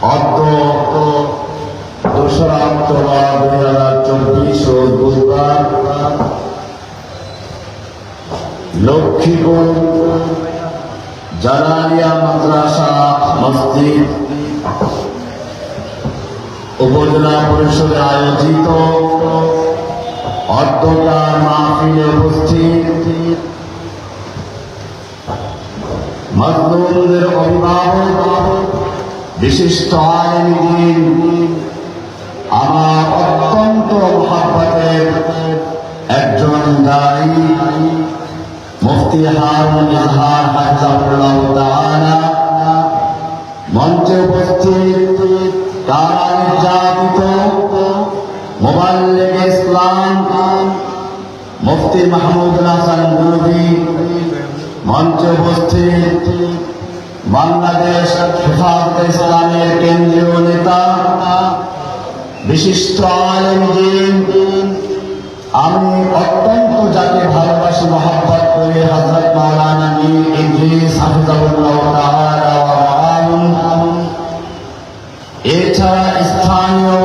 অদ্য 2রা অক্টোবর 2024 বুধবার লক্ষ্মীপুর জালালিয়া মাদ্রাসা মসজিদ উপজেলা পরিষদে আয়োজিত অধ্যকার মাহফিলে উপস্থিত মাজলুমদের অভিভাবক বিশিষ্ট আলেমদ্বীন, আমার অত্যন্ত মহব্বতের একজন দায়ী মুফতি হারুন ইজহার হাফিজাহুল্লাহ তাআলা, মঞ্চে উপস্থিত কারা নির্যাতিত মুবাল্লিগ ইসলাম মুফতি মাহমুদুল হাসান নবী, মঞ্চে উপস্থিত বাংলাদেশ হেফাজতে ইসলামের কেন্দ্রীয় নেতা বিশিষ্ট আলেমদ্বীন, আমি অত্যন্ত যাকে ভালোবাসি মহব্বত করি, হযরত মাওলানা মীর ইদ্রিস হাফিজাহুল্লাহ তাআলা ওয়া রাআহুম। এছাড়া স্থানীয়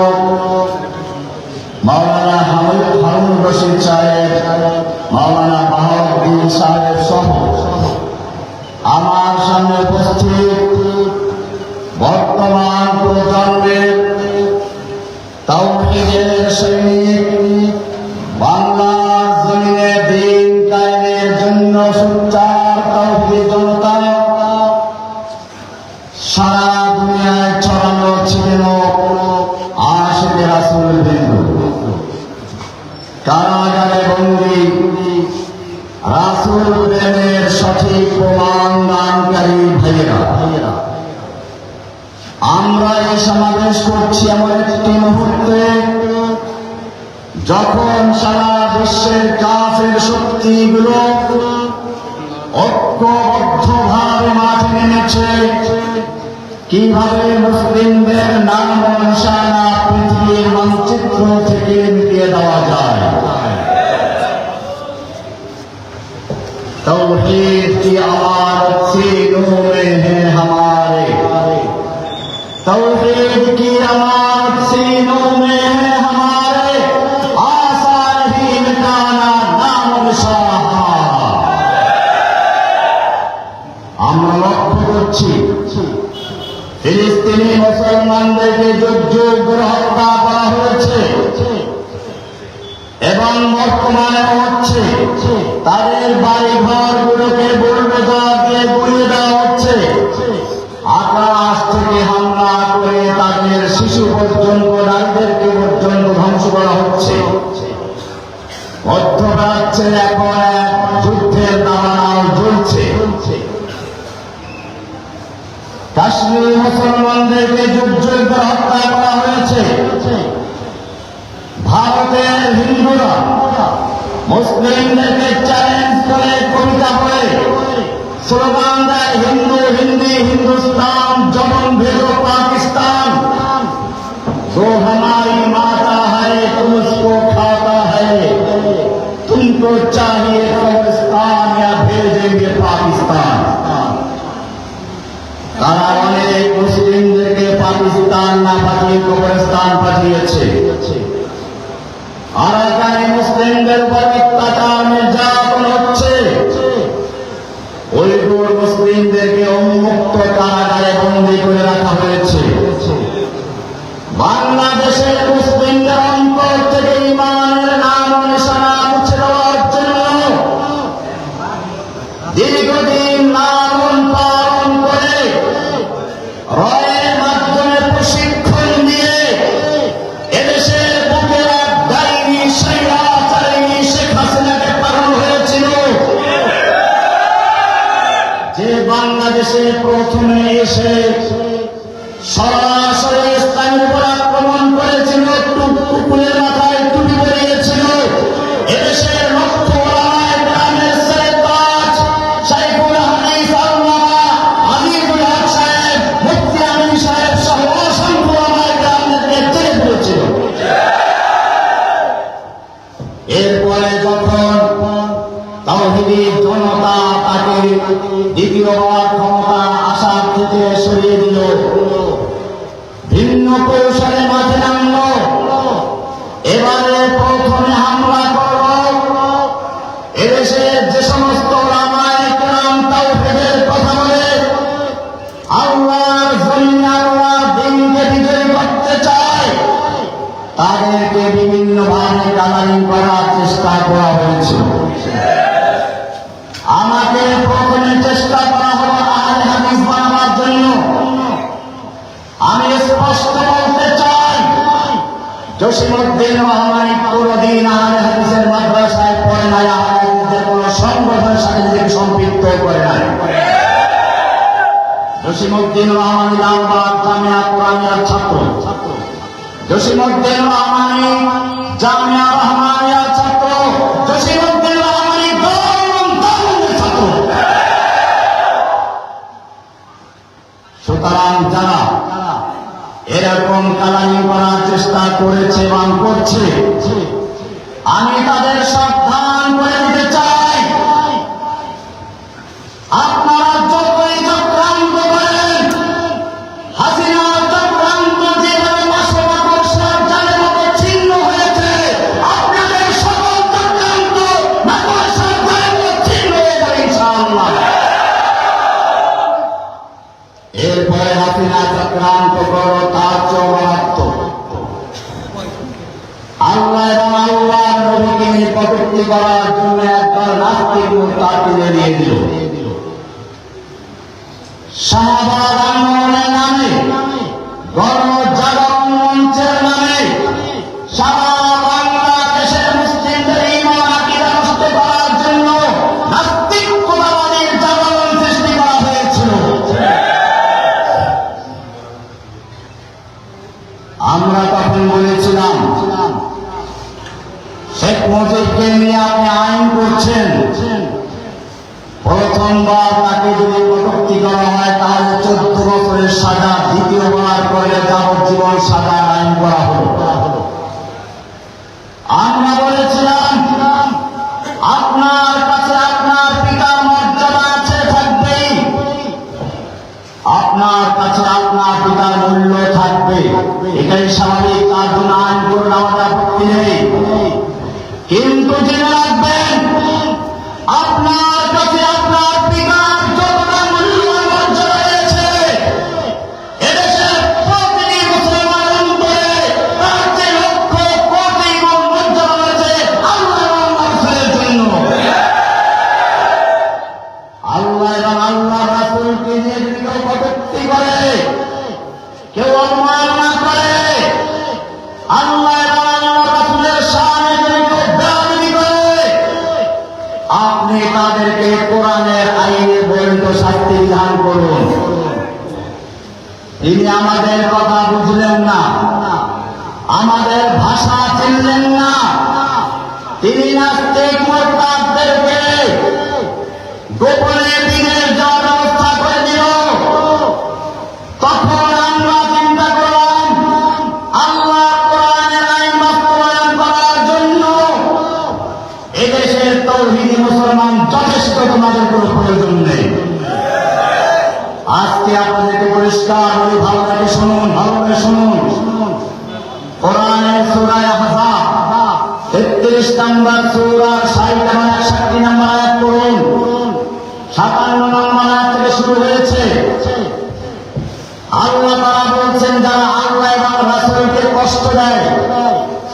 মাওলানা হারুন রশিদ সাহেব, মাওলানা বাহাউদ্দিন সাহেব সহ আমার সামনে উপস্থিত বর্তমান প্রজন্মের তাওহীদের সৈনিক, বাংলার জমিনে দ্বীন কায়েমের জন্য সোচ্চার তাওহীদি জনতা, সারা দুনিয়ায় ছড়ানো ছিলেন আশিকে রাসূল বিন্দু, কারাগারে বন্দী রাসূল প্রেমের সঠিক প্রমাণ দানকারী ভাইয়েরা, আমরা এই সমাবেশ করছি এমন একটি মুহূর্তে যখন সারা বিশ্বের কাফের শক্তিগুলো ঐক্যবদ্ধভাবে মাঠে নেমেছে কিভাবে মুসলিমদের নাম নিশানা পৃথিবীর মানচিত্র থেকে মিটিয়ে দেওয়া যায়। तौहीद की अमानत सीनों में है हमारे, तौहीद की अमानत सीनों में है हमारे, आसान ही मिटाना नाम निशान। আমরা লক্ষ্য করছি ফিলিস্তিনি মুসলমানদেরকে যুগ যুগ ধরে হত্যা করা হয়েছে এবং বর্তমানে হচ্ছে, তাদের বাড়ি ঘর গুলোকে বুলডোজার দিয়ে গুঁড়িয়ে দেওয়া হচ্ছে, আকাশ থেকে হামলা করে তাদের শিশু পর্যন্ত নারীদেরকে পর্যন্ত ধ্বংস করা হচ্ছে। মধ্যপ্রাচ্যে এখন এক যুদ্ধের দাবানল জ্বলছে। কাশ্মীর মুসলমানদেরকে যুগ যুগ ধরে হত্যা করা হয়েছে। ভারতের হিন্দুরা মুসলিমদেরকে চ্যালেঞ্জ করে কবিতা পড়ে স্লোগান দেয়, হিন্দু হিন্দি হিন্দুস্তান জবন ভেজো पाकिस्तान, जो हमारी माता है तुम उसको खाता है, तुमको चाहिए कब्रिस्तान या भेजेंगे पाकिस्तान। তারা অনেক মুসলিমদেরকে পাকিস্তান না পাঠিয়ে কবরস্থান পাঠিয়েছে। আরাকানি মুসলিমদের উপর অত্যাচার নির্যাতন হচ্ছে। উইগুর মুসলিমদেরকে উন্মুক্ত কারাগারে বন্দী করে রাখা হয়েছে। বাংলাদেশের মুসলিমদের অন্তর থেকে ঈমানের নাম নিশানা মুছে দেওয়ার জন্য দীর্ঘদিন লালন পালন করে রয়ের মাধ্যমে প্রশিক্ষণ দিয়ে এদেশের বুকেরা ডাইনি স্বৈরাচারিণী শেখ হাসিনাকে পাঠানো হয়েছিল, যে বাংলাদেশে প্রথমে এসে সরাসরি ইসলামের উপর আক্রমণ করেছিল, টুকুরের মাথায় টুপি পরিয়েছিল। এদেশের লক্ষ ওলামায়ে কেরামের সরতাজ শাইখুল হাদিস আল্লামা আজিজুল হক সাহেব, মুফতি আমিন সাহেব সহ অসংখ্য ওলামায়ে কেরামদেরকে জেলে পুরেছিল। এরপরে যখন তাওহীদি জনতা তাকে দ্বিতীয়বার ক্ষমতা আসার থেকে সরিয়ে দিল, কৌশলে মাঠে নামলো। এবারে প্রথমে হামলা করলো এদেশের যে সমস্ত ওলামায়ে কেরাম তাওহীদের কথা বলে আল্লাহর জমিনে আল্লাহর দ্বীনকে বিজয়ী করতে চায়, তাদেরকে বিভিন্নভাবে কালারিং করার চেষ্টা করা হয়েছিল। আমাকে প্রথমে চেষ্টা করা হলো আহলে হাদিস বানাবার জন্য। আমি স্পষ্ট বলতে চাই, জসিমউদ্দিন রহমানী কোনদিন আহলে হাদিসের মাদ্রাসায় পড়ে নাই, আহলে হাদিসের কোন সংগঠনের সাথে নিজেকে সম্পৃক্ত করে নাই। জসিমউদ্দিন রহমানী লালবাগ জামিয়া কোরআনিয়ার ছাত্র। জসিমউদ্দিন রহমানী জামিয়া রহমানিয়ার ছাত্র। জসিমউদ্দিন রহমানী দারুল ছাত্র। সুতরাং যারা এরকম কালারি করার চেষ্টা করেছে এবং করছে, আমি তাদের সাবধান করে দিতে চাই, আপনারা যতই চক্রান্ত করেন, হাসিনা চক্রান্ত যেভাবে মাসের জালের মতো ছিন্ন হয়েছে, আপনাদের সকল চক্রান্ত মাসের জালের মতো ছিন্ন হয়ে যাবে ইনশাআল্লাহ। এরপরে হাসিনা চক্রান্ত করো তার চৌরাত্মক আল্লাহ এবং আল্লাহর নবীকে নিয়ে কটূক্তি করার জন্য একদল নাস্তিক মুরতাদকে নিয়ে দিল। শাহবাগ আন্দোলনের নামে, গণজাগরণ মঞ্চের নামে সারা বাংলাদেশের মুসলিমদের ঈমান আকীদা নষ্ট করার জন্য নাস্তিকতাবাদের জাগরণ সৃষ্টি করা হয়েছিল। আমরা তখন বলেছিলাম, শেখ মুজিবকে নিয়ে আপনি আইন করছেন, প্রথমবার তাকে যদি কটূক্তি করা হয় তাহলে 14 বছরের সাজা, দ্বিতীয়বার করলে যাবজ্জীবন সাজার আইন করা হলো। আমরা বলেছিলাম, আপনার কাছে আপনার পিতার মর্যাদা আছে, থাকবেই, আপনার কাছে আপনার পিতার মূল্য থাকবে, এটাই স্বাভাবিক, তার জন্য আইন করলে আমাদের আপত্তি নেই। কিন্তু জেনে রাখবেন, আপনার কাছে আপনার পিতার যতটা মূল্য মর্যাদা রয়েছে, এদেশের প্রতিটি মুসলমান অন্তরে তার যে লক্ষ কোটি গুণ মর্যাদা রয়েছে আল্লাহ এবং রাসূলের জন্য। আল্লাহ এবং আল্লাহ রাসূলকে নিয়ে যদি কেউ কটূক্তি করে, কেউ অবমাননা করে, আল্লাহ এবং আল্লাহ রাসূলের শানে যদি কেউ বেয়াদবি করে, আপনি তাদেরকে কোরআনের আইনে বর্ণিত শাস্তি বিধান করুন। তিনি আমাদের কথা বুঝলেন না, আমাদের ভাষা চিনলেন না, তিনি নাস্তিক মুরতাদদেরকে গোপনে বিদেশ যাওয়ার ব্যবস্থা করে দিল। তখন আমরা চিন্তা করলাম, আল্লাহ কোরআনের আইন বাস্তবায়ন করার জন্য এদেশের তাওহীদি মুসলমান যথেষ্ট, তোমাদের কোনো প্রয়োজন নেই। আজকে আপনাদেরকে পরিষ্কার বলি, ভালো করে শুনুন, ভালো করে শুনুন। কোরআনের সূরা আহজাব 33 নম্বর সূরা 60 এবং 61 নম্বর আয়াত পড়ুন। 57 নম্বর আয়াত থেকে শুরু হয়েছে। আল্লাহ তাআলা বলছেন, যারা আল্লাহ এবং রাসূলকে কষ্ট দেয়,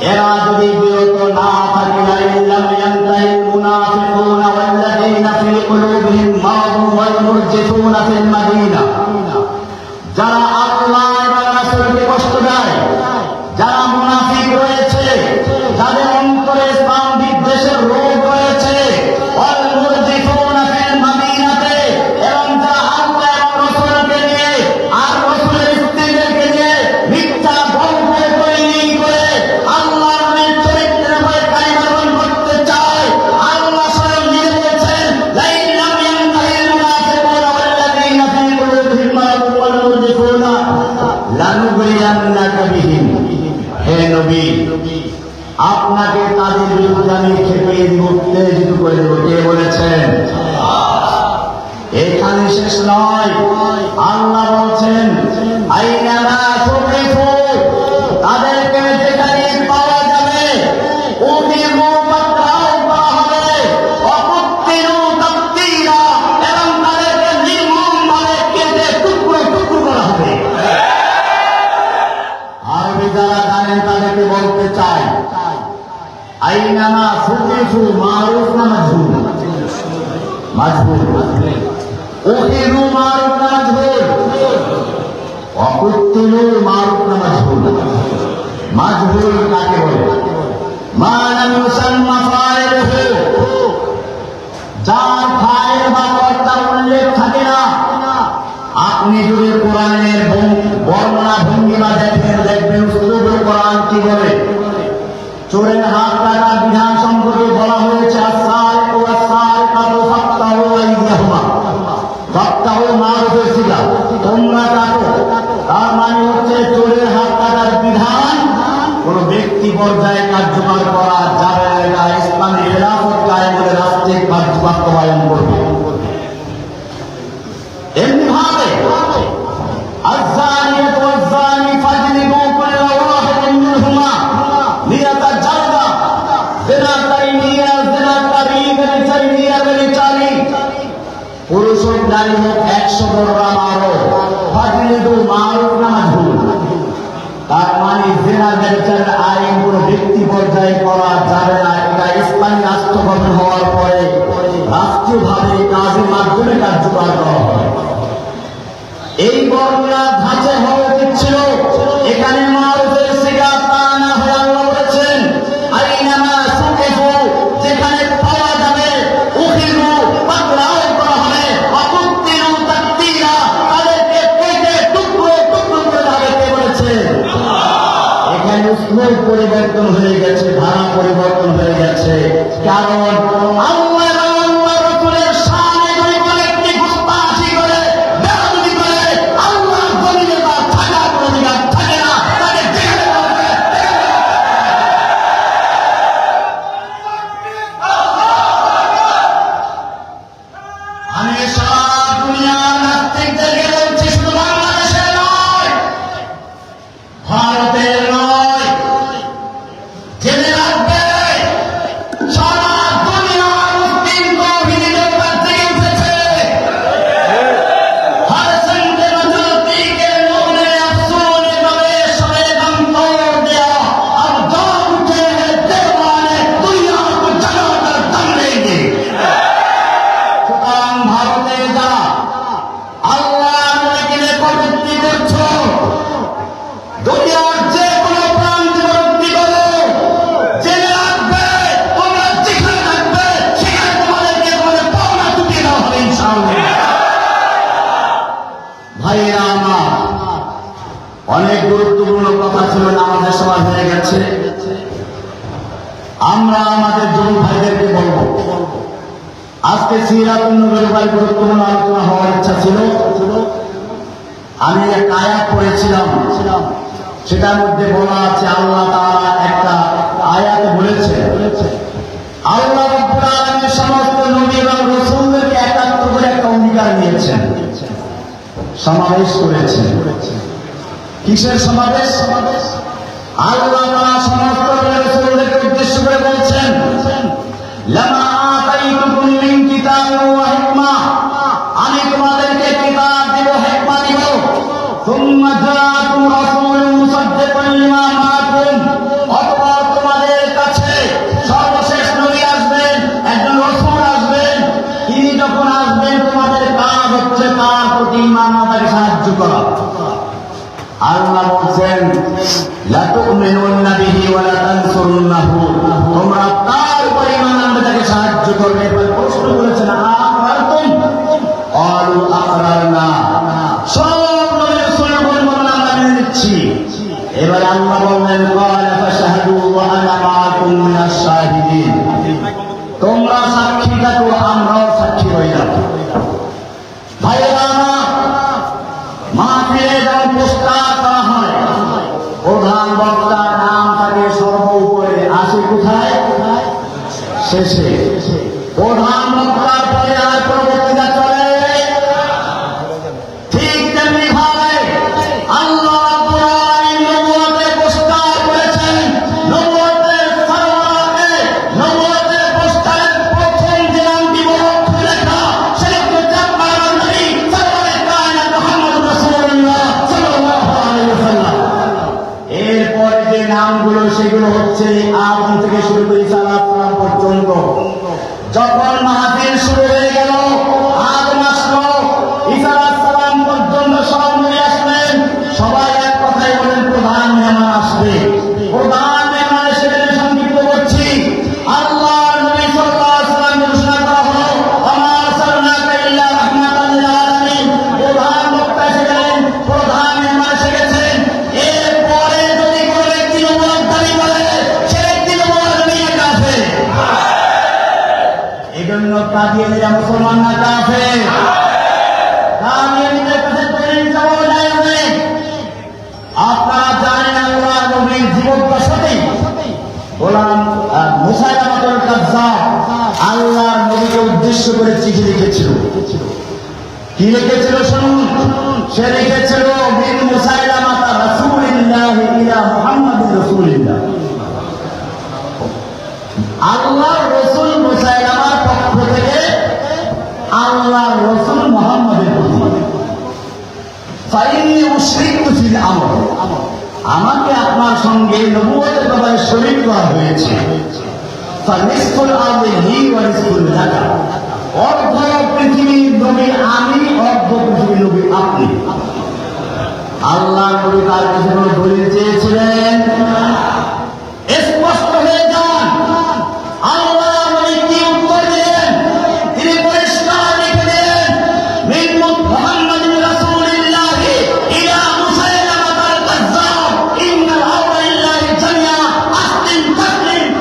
এরা যদি বিরত না থাকে, লাইল্লাম ইয়ান্তাহিল মুনাফিকুনা ওয়াল্লাযীনা ফি কুলুবিহিম মারাদুন ওয়াল মুরজিফুনা ফিল মাদিনা, যারা আল্লাহ এবং রাসূলকে কষ্ট দেয়, যারা মুনাফিক রয়েছে, যাদের অন্তরে ইসলাম বিদ্বেষের রোগ রয়েছে, ওয়াল মুরজিফুনা ফিল মাদিনাতে, এবং যারা আল্লাহ এবং রাসূলকে নিয়ে আর রাসূলের স্ত্রীদেরকে নিয়ে মিথ্যা গল্প তৈরি করে আল্লাহর নবীর চরিত্রের উপরে কালিমাবরণ করতে চায়, আল্লাহ স্বয়ং নিজে বলছেন, লাইল্লাম ইয়ান্তাহিল মুনাফিকুনা ওয়াল্লাযীনা ফি কুলুবিহিম মারাদুন ওয়াল মুরজিফুনা লানুগরিয়ান্নাকা বিহিম। হে নবী, আপনাকে তাদের বিরুদ্ধে আমি খেপিয়ে দিব, উত্তেজিত করে দেব। কে বলেছেন? এখানে শেষ নয়, আল্লাহ বলছেন, আইনামা তুকরিফু উখিলু মারুফ না মাজহুল, অকুত্তিলু মারুফ না মাজহুল। মাজহুল কাকে বলে? মা লাম ইউসাম্মা ফাইলুহু, যার ফাইল বা কর্তার উল্লেখ থাকে না। আপনি যদি কোরআনের বর্ণনা ভঙ্গিমা দেখবেন উসলুবুল কোরআন কি বলে। চোরের হাত কাটার বিধান সম্পর্কে বলা হয়েছে আস-সারিকু ওয়াস-সারিকাতু ফাক্তাহু আইদিয়াহুমা, ফাক্তাহু মারুফের সিগা, তোমরা কাটো। তার মানে হচ্ছে চোরের হাত কাটার বিধান কোন ব্যক্তি পর্যায়ে কার্যকর করা যাবে না। ইসলামী খেলাফত কায়েমের রাষ্ট্রিক বাস্তবায়ন করবে। এমনি ভাবে আয-যানিয়াতু ওয়াজ-যানি ফাজলিদু কুল্লা ওয়াহিদিন মিনহুমা মিয়াতা জালদা, জিনাকারী নিয়া জিনাকারী বেচারি 40, পুরুষ হোক নারী হোক 100 দররা মারো। ফাজলিদু মারুফ না মাজহুল, তার মানে জিনা বেচারের আইন কোনো ব্যক্তি পর্যায়ে করা যাবে না। এটা ইসলামী রাষ্ট্র গঠন হওয়ার পরে রাষ্ট্রীয়ভাবে কাজের মাধ্যমে কার্যকর করা হয়। এই বর্ণনা ধাঁচে হওয়া উচিত ছিল। এখানে মারুফের সিগা তা না হয়ে আল্লাহ বলেছেন আইনামা সুকিফু, যেখানে পাওয়া যাবে উখিলু পাকড়াও করা হবে, অকুত্তিলু তাকতিলা, তাদেরকে কেটে টুকরো টুকরো করে দেবে। কে বলেছে? এখানে উসলুব পরিবর্তন হয়ে গেছে, ধারা পরিবর্তন হয়ে গেছে। কারণ আল্লাহ রাসূলের শানে যদি কোনো একটি গুস্তাখি করে, বেয়াদবি করে, আল্লাহর জমিনে তার থাকার কোনো অধিকার থাকে না। তাকে জেলে দেওয়া হবে। আমি সারা দুনিয়ার নাস্তিকদেরকে বলছি, শুধু বাংলাদেশের নয়, ভারতের নয়, জেনে রাখবে সারা দুনিয়ার মুসলিম তৌহিদের কাছে উঠেছে। हर संत मजलती के लोने अफसोने नवे शबेदम तोड़ दिया, अब जाग उठे हैं देवाने, दुनिया को जगाकर दम लेंगे। সুতরাং ভারতে যারা আল্লাহর নবীকে কটূক্তি করছো, দুনিয়ার যে কোনো প্রান্তে কটূক্তি করো, জেনে রাখবে তোমরা যেখানে থাকবে সেখানে তোমাদেরকে তোমাদের পাওনা চুকিয়ে দেওয়া হবে ইনশাআল্লাহ। ভাইয়েরা আমার, অনেক গুরুত্বপূর্ণ কথা ছিল, আমাদের সময় হয়ে গেছে। আমরা আমাদের যুবক ভাইদেরকে বলবো, আজকে সিরাতুন নবীর ব্যাপারে গুরুত্বপূর্ণ আলোচনা হওয়ার ইচ্ছা ছিল। আমি একটা আয়াত পড়েছিলাম, সেটার মধ্যে বলা আছে, আল্লাহ তাআলা একটা আয়াতে বলেছে, আল্লাহ রাব্বুল আলামিন সমস্ত নবী এবং রাসূলদেরকে একাত্র করে একটা অঙ্গীকার নিয়েছেন, সমাবেশ করেছেন। কিসের সমাবেশ? আল্লাহ তাআলা সমস্ত নবী রাসূলদেরকে উদ্দেশ্য করে বলছেন, লামা আতাইতুকুম মিন কিতাবিন ওয়া হিকমা, আমি তোমাদেরকে কিতাব দেব, হিকমা দেব। সুম্মা জাআকুম রাসূলুন মুসাদ্দিকুন লিমা মাআকুম, অতঃপর তোমাদের কাছে সর্বশেষ নবী আসবেন, একজন রাসূল আসবেন। তিনি যখন আসবেন তোমাদের কাজ হচ্ছে তার প্রতি ঈমান আনতে সাহায্য করা। আল্লাহ বলছেন লা তুমিনুন্না বিহি ওয়া লা তানসুরুন্নাহু, তোমরা তার উপর ঈমান আনতে তাকে সাহায্য করবে। এবার প্রশ্ন করেছেন আ'আকরারতুম, ক্বালু আকরারনা, সব নবী রাসূলের বর্ণনা আমরা মেনে নিচ্ছি। এবার আল্লাহ বললেন ক্বালা ফাশহাদু ওয়া আনা মাআকুম মিনাশ শাহিদিন, তোমরা সাক্ষী থাকো, আমরাও সাক্ষী রইলাম। ভাইয়েরা আমার, মাহফিলে যখন প্রস্তাব করা হয়, প্রধান বক্তার নাম থাকে সর্ব উপরে, আসে কোথায়? শেষে। প্রধান বক্তার পরে আর কোন বক্তৃতা চলে? ঠিক তেমনি ভাবে আল্লাহ রাব্বুল আলামিন নবুয়তের প্রস্তাব করেছেন। নবুয়তের সারওয়ারকে, নবুয়তের প্রস্তাবের প্রথম যে নামটি বড় লেখা, সেটা হচ্ছে আপনার নবী সারওয়ারে কায়নাত মুহাম্মদুর রাসূলুল্লাহ সাল্লাল্লাহু আলাইহি ওয়াসাল্লাম। এরপরে যে নামগুলো সেগুলো হচ্ছে আদম থেকে শুরু করে ঈসা আলাইহিস সালাম পর্যন্ত। যখন মাহফিল শুরু হয়ে গেল, আদম আসলো, কাঁদিয়ে দিলে মুসলমান না কাফের? কাদিয়ানীদের কাছে দলিল জবাব নাই হবে। আপনারা জানেন আল্লাহর নবীর জীবদ্দশাতেই গোলাম মুসাইলামাতুল কাজ্জাব আল্লাহর নবীকে উদ্দেশ্য করে চিঠি লিখেছিল। কি লিখেছিল শুনুন। সে লিখেছিল মিন মুসাইলামাতা রাসূলিল্লাহ ইলা মুহাম্মাদির রাসূলিল্লাহ। আল্লাহর রাসূল মুসাইলামার পক্ষ থেকে আল্লাহর রাসূল মুহাম্মাদের প্রতি ফাইন্নী উশরিকতু ফিল আমর, আমাকে আপনার সঙ্গে নবুয়তের ব্যাপারে শরীক করা হয়েছে। ফানিসফুল আরদি লি ওয়া নিসফুল লাকা, অর্ধ পৃথিবীর নবী আমি, অর্ধ পৃথিবীর নবী আপনি। আল্লাহ নবী তার কাছে কোনো দলিল চেয়েছিলেন? স্পষ্ট হয়ে যান। আল্লাহ নবী কি উত্তর দিলেন? তিনি পরিষ্কার লিখে দিলেন মিন মুহাম্মাদিন রাসূলিল্লাহ ইলা মুসাইলামাতুল কাজ্জাব ইন্নাল আমরা লিল্লাহি জামিআ আসলিম তাসলিম।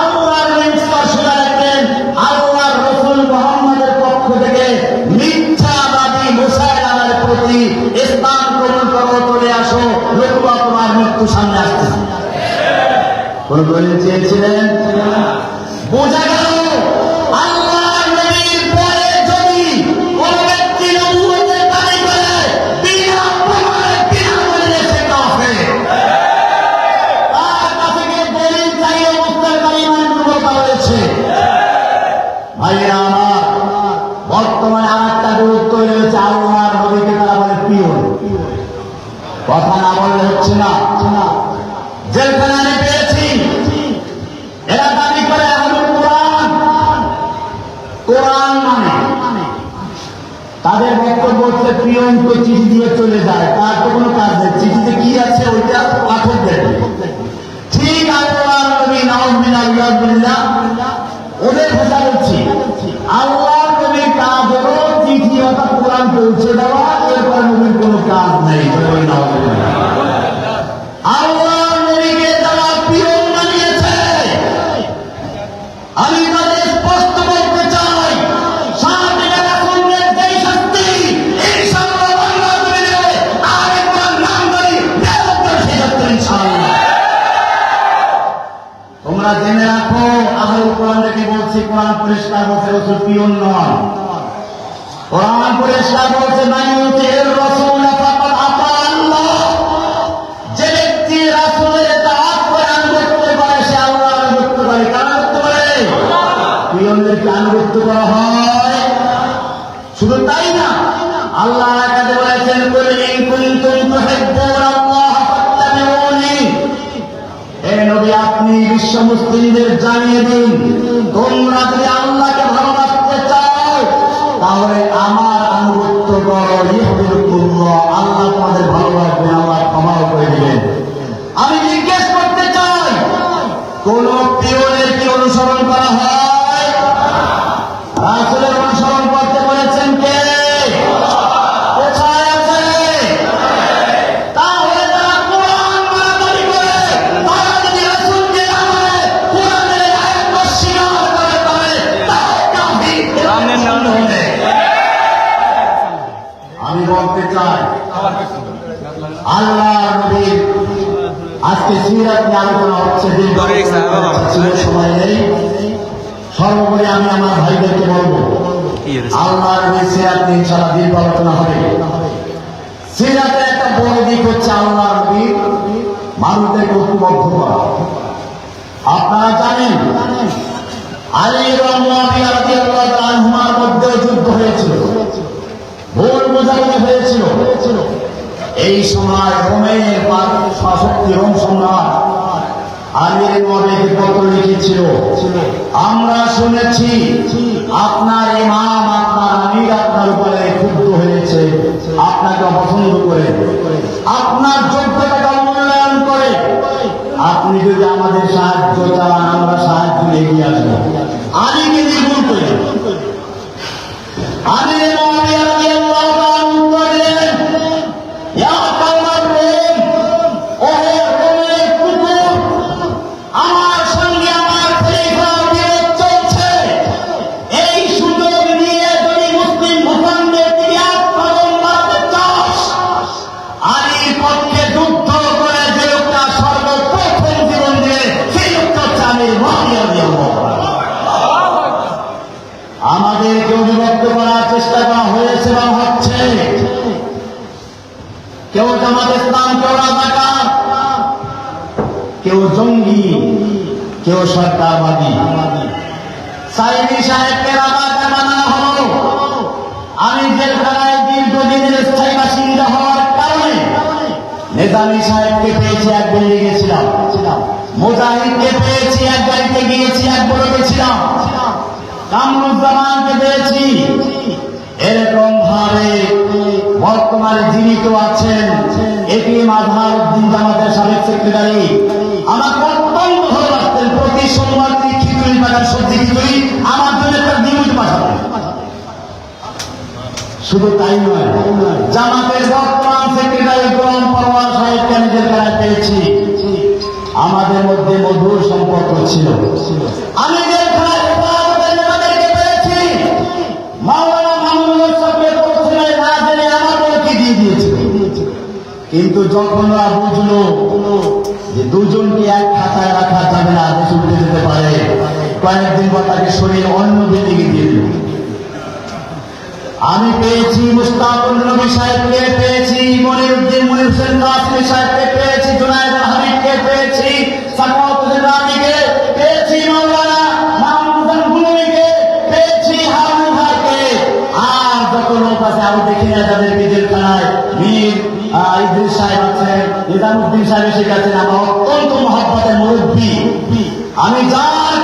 আল্লাহ নবী স্পষ্ট রাখলেন আল্লাহর রাসূল মুহাম্মাদের পক্ষ থেকে মিথ্যাবাদী মুসাইলামার প্রতি ইসলাম কবুল করো, চলে আসো, নতুবা তোমার মৃত্যু সামনে আসতেছে। কোন দলিল চেয়েছিলেন? বোঝা গেল আল্লাহর নবীর পরে যদি কোন ব্যক্তি নবুয়তের দাবি করে বিনা প্রমাণে বিনা দলিলে সে কাফের। তার কাছে গিয়ে দলিল চাইলে মুসলিম ইমানের দুর্বলতা হয়েছে। ভাইরা আমার, বর্তমানে আরেকটা গুরুত্ব রয়েছে, আল্লাহর নবীকে তারা বলে পিয়ন। কথা না বললে হচ্ছে না। যেখানে আমি পেয়েছি এরা দাবি করে আহলুল কোরআন, কোরআন মানে তাদের বক্তব্য হচ্ছে পিয়ন তো চিঠি দিয়ে চলে যায়, তার তো কোনো কাজ নেই, চিঠিতে কি আছে ওইটা পাঠক দেবে। ঠিক আল্লাহর নবী নাউযুবিল্লাহ ওদের ভাষা বলছি, আল্লাহর নবীর কাজ হলো চিঠি অর্থাৎ কোরআন পৌঁছে দেওয়া, এরপর নবীর কোনো কাজ নেই। আল্লাহর নবীকে যারা পিয়ন বানিয়েছে, আমি তাদের স্পষ্ট বলতে চাই, সামনে রাসূলের যেই শাস্তি ইনশাআল্লাহ বাংলা জমিনে আর কোরআন নাম ধরি বেরোতে সেই শাস্তি ইনশাআল্লাহ। তোমরা জেনে রাখো আহলুল কোরআন কি বলছি, কোরআন পরিষ্কার বলছে রাসূল পিয়ন নন। কোরআন পরিষ্কার বলছে মান ইউতির রাসূল ফাকাদ আতা আল্লাহ, যে ব্যক্তি রাসূলের ইতাআত করে আনুগত্য করে সে আল্লাহর আনুগত্য করে। কার আনুগত্য করে? পিয়নের আনুগত্য করা হয়। শুধু তাই না, আল্লাহ কাছে বলেছেন কুল ইন কুনতুম তুহিব্বুনাল্লাহ ফাত্তাবিউনি, হে নবী আপনি বিশ্ব মুসলিমদের জানিয়ে দিন তোমরা যদি আল্লাহকে ভালোবাসতে চাও তাহলে আমার আনুগত্য করো। ইহবিবুকুল্লাহ, আল্লাহ তোমাদের ভালোবাসবেন, আল্লাহ ক্ষমাও করে দিবেন। আমি জিজ্ঞেস করতে চাই, কোন পিয়নের কি অনুসরণ করা হয়? রাসূলের অনুসরণ করতে বলেছেন কে? কোথায় আছে? তাহলে তারা কোরআন মানা দাবি করে, তারা যদি রাসূলকে না মানে, কোরআনের আয়াত অস্বীকার করে, তাহলে তারা কাফির। আমি বলতে চাই আল্লাহর নবীর আজকে সিরাত নিয়ে আলোচনা হচ্ছে, সময় নেই। সর্বোপরি আমি আমার ভাইদেরকে বলবো আল্লাহর নবীর সিরাত নিয়ে ইনশাআল্লাহ দীর্ঘ আলোচনা হবে। সিরাতের একটা বড় দিক হচ্ছে আল্লাহর নবীর মানুষদেরকে ঐক্যবদ্ধ করা। আপনারা জানেন আলী এবং মুআবিয়া রাদিয়াল্লাহু তাআলা আনহুমার মধ্যে যুদ্ধ হয়েছিল, ভুল বোঝাবুঝি হয়েছিল। এই সময় রোমের শাসকী রোম সম্রাট আলী মুআবিয়াকে পত্র লিখেছিল, আমরা শুনেছি আপনার ইমাম আপনার আমির আপনার উপরে ক্ষুব্ধ হয়েছে, আপনাকে অপছন্দ করে, আপনার যোগ্যতাকে অবমূল্যায়ন করে। আপনি যদি আমাদের সাহায্য চান আমরা সাহায্য এগিয়ে আসবো। আলীকে নির্মূল করে আলী মুআবিয়া রাদিয়াল্লাহু তাআলা উত্তর দিলেন, ইয়া কাওমার রোম, ও রোমের কুকুর, আমার সঙ্গে আমার খলিফা বিরোধ চলছে, এই সুযোগ কেউ সরকারবাদী। সাইদি সাহেবকে রাজাকার বানানো হলো। আমি জেলখানায় দীর্ঘদিনের স্থায়ী বাসিন্দা হওয়ার কারণে নেজামী সাহেবকে পেয়েছি, এক বিল্ডিং এ ছিলাম। মুজাহিদকে পেয়েছি, এক গাড়িতে গিয়েছি, এক বড়কে ছিলাম। কামরুজ্জামানকে পেয়েছি। এরকম ভাবে বর্তমানে জীবিত আছেন এটিএম আজহারউদ্দিন জামাতের সাবেক সেক্রেটারি, আমাকে অত্যন্ত ভালোবাসতেন। প্রতি সোমবার তিনি খিচুড়ি পাঠান, সবজি খিচুড়ি, আমার জন্য একটা ডিমুট পাঠাতেন। শুধু তাই নয়, জামাতের বর্তমান সেক্রেটারি গোলাম পরওয়ার সাহেবকে আমি জেলখানায় পেয়েছি। আমাদের মধ্যে মধুর সম্পর্ক ছিল। আমি জেলখানায় তাদেরকে পেয়েছি। মাওলানা মামুনুল সাহেবকে প্রথমে না জেনে আমার বলকে দিয়ে দিয়েছিল। কিন্তু যখন ওরা বুঝলো যে দুজনকে এক খাতায় রাখা যাবে না, দেশ উঠে যেতে পারে, কয়েকদিন পর তাকে সরিয়ে অন্য বিল্ডিংয়ে দিয়ে দিল। আমি পেয়েছি মুস্তাকুল নবী সাহেবকে পেয়েছি, মনিরউদ্দিন মনির হোসেন কাসিমি সাহেবকে পেয়েছি, জুনায়েদ হাবিবকে পেয়েছি, সাকাওয়াত হোসেন রানীকে পেয়েছি, মাওলানা মাহমুদ গুলমিকে পেয়েছি, হারুন ভাইকে। আর যত লোক আছে আমি দেখি না যাদেরকে জেলখানায় মীর ইদ্রিস সাহেব আছেন, নিজামুদ্দিন সাহেব এসে গেছেন, আমার অত্যন্ত মহব্বতের মুরব্বী। আমি যার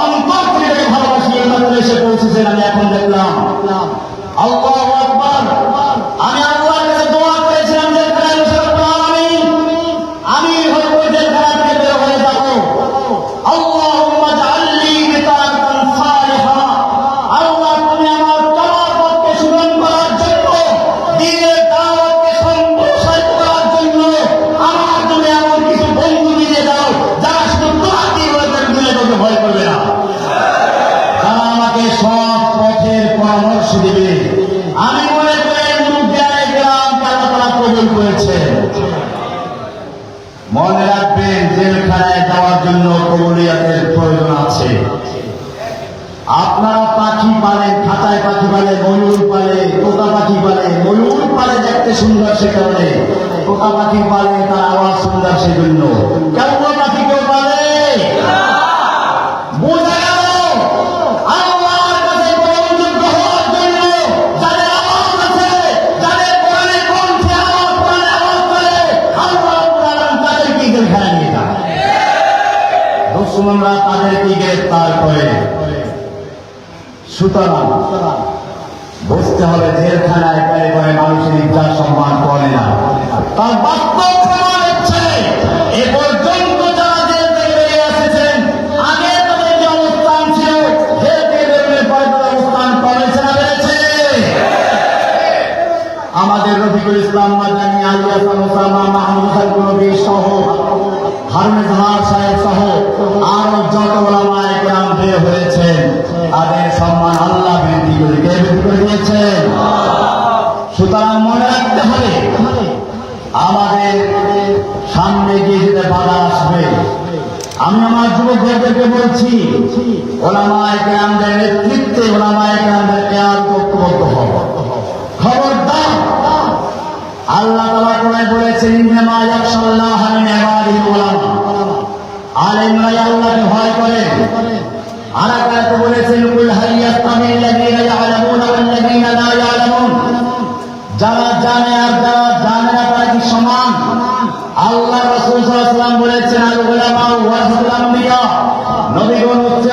অন্তর থেকে ভালোবাসি এই মাত্র এসে পৌঁছেছেন। আমি এখন দেখলাম আল্লাহু আকবার। আমি আল্লাহর কাছে দোয়া করেছিলাম আমি হয়তো জেলখানা থেকে বের হয়ে যাব। আল্লাহুম্মা জাআলনি বিতাআতান সালিহা। আল্লাহ তুমি আমার চলার পথকে সুগম করার জন্য, দ্বীনের দাওয়াতকে সম্প্রসারিত করার জন্য আমার জন্য এমন কিছু বন্ধু দিয়ে দাও যারা শুধু তোমাকে ভয় করবে না, তারা আমাকে সব পথের পরামর্শ দিবে। আমি মনে করি গ্রামকে আল্লাহ তাআলা কবুল করেছেন। মনে রাখবেন, জেলখানায় যাওয়ার জন্য কবুলিয়াতের প্রয়োজন আছে। আপনারা পাখি পালেন, খাতায় পাখি পালে, ময়ূর পালে, তোতা পাখি পালে। ময়ূর পালে দেখতে সুন্দর সে কারণে, তোতা পাখি পালে তার আওয়াজ সুন্দর সেজন্য। কেমন পাখি কেউ পালে? বোঝা গেল আল্লাহর কাছে গ্রহণযোগ্য হওয়ার জন্য যাদের আওয়াজ আছে, যাদের কোরআনের কণ্ঠে আওয়াজ, কোরআনের আওয়াজ করে, আল্লাহ রাব্বুল আলামিন তাদেরকে জেলখানায় নিয়ে যায়। দুশমনরা তাদেরকে গ্রেফতার করে। সুতরাং বুঝতে হবে, জেলখানায় গেলে পরে মানুষের ইজ্জত সম্মান করে না। তার বাস্তব প্রমাণ হচ্ছে এ পর্যন্ত যারা জেল থেকে বেরিয়ে এসেছেন, আগে তাদের যে অবস্থান ছিল, জেল থেকে বেরোনোর পরে তাদের অবস্থান কমেছে না বেড়েছে? আমাদের রফিকুল ইসলাম মাদানী, আলী হাসান ওসামা, মাহমুদ গুলবি সহ, হারুন জাহার সাহেব সহ আরো যত ওলামায়ে কেরাম বের হয়েছেন, তাদের সম্মান আল্লাহ বৃদ্ধি করে, কে বৃদ্ধি করে দিয়েছেন? সুতরাং মনে রাখতে হবে, আমাদের সামনে গিয়ে যেতে বাধা আসবে। আমি আমার যুবক ভাইদেরকে বলছি, ওলামায়ে কেরামদের নেতৃত্বে ওলামায়ে কেরামদের কেয়ামত ঐক্যবদ্ধ হব। খবরদার, আল্লাহ তাআলা কোরআনে বলেছেন, ইন্নামা ইয়াখশাল্লাহ মিন ইবাদিল উলামা। আলেমরাই আল্লাহকে ভয় করে। আর আয়াতে বলেছেন, কুল হাল ইয়াস্তামিল্লাযীনা ইয়ালামুনা ওয়াল্লাযীনা লা ইয়ালামুন। যারা জানে আর যারা জানে না তারা কি সমান? আল্লাহ রাসূল সাল্লাল্লাহু আলাইহি ওয়াসাল্লাম বলেছেন, আল উলামা ওয়ারাসাতুল আমবিয়া। নবীগণ হচ্ছে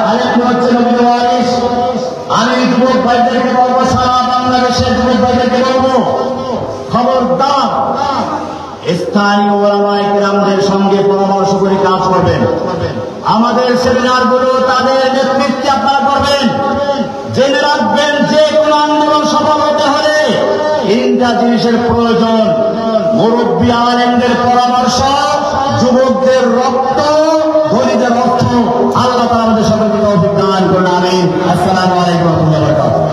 আলেম হচ্ছে নবীর ওয়ারিস। আমি যুবক ভাইদেরকে বলবো, সারা বাংলাদেশের যুবক ভাইদেরকে বলবো, খবরদার স্থানীয় ওলামায়ে কেরামদের সঙ্গে পরামর্শ করে কাজ করবেন। আমাদের সেমিনার গুলো তাদের নেতৃত্বে আপনারা করবেন। জেনে রাখবেন, যে কোনো আন্দোলন সফল হতে হলে তিনটা জিনিসের প্রয়োজন: মুরব্বী আলেমদের পরামর্শ, যুবকদের রক্ত, ধনীদের অর্থ। আল্লাহ তাআলা আমাদের সকলকে তৌফিক দান করুন। আমিন। আসসালামু আলাইকুম ওয়া রাহমাতুল্লাহ।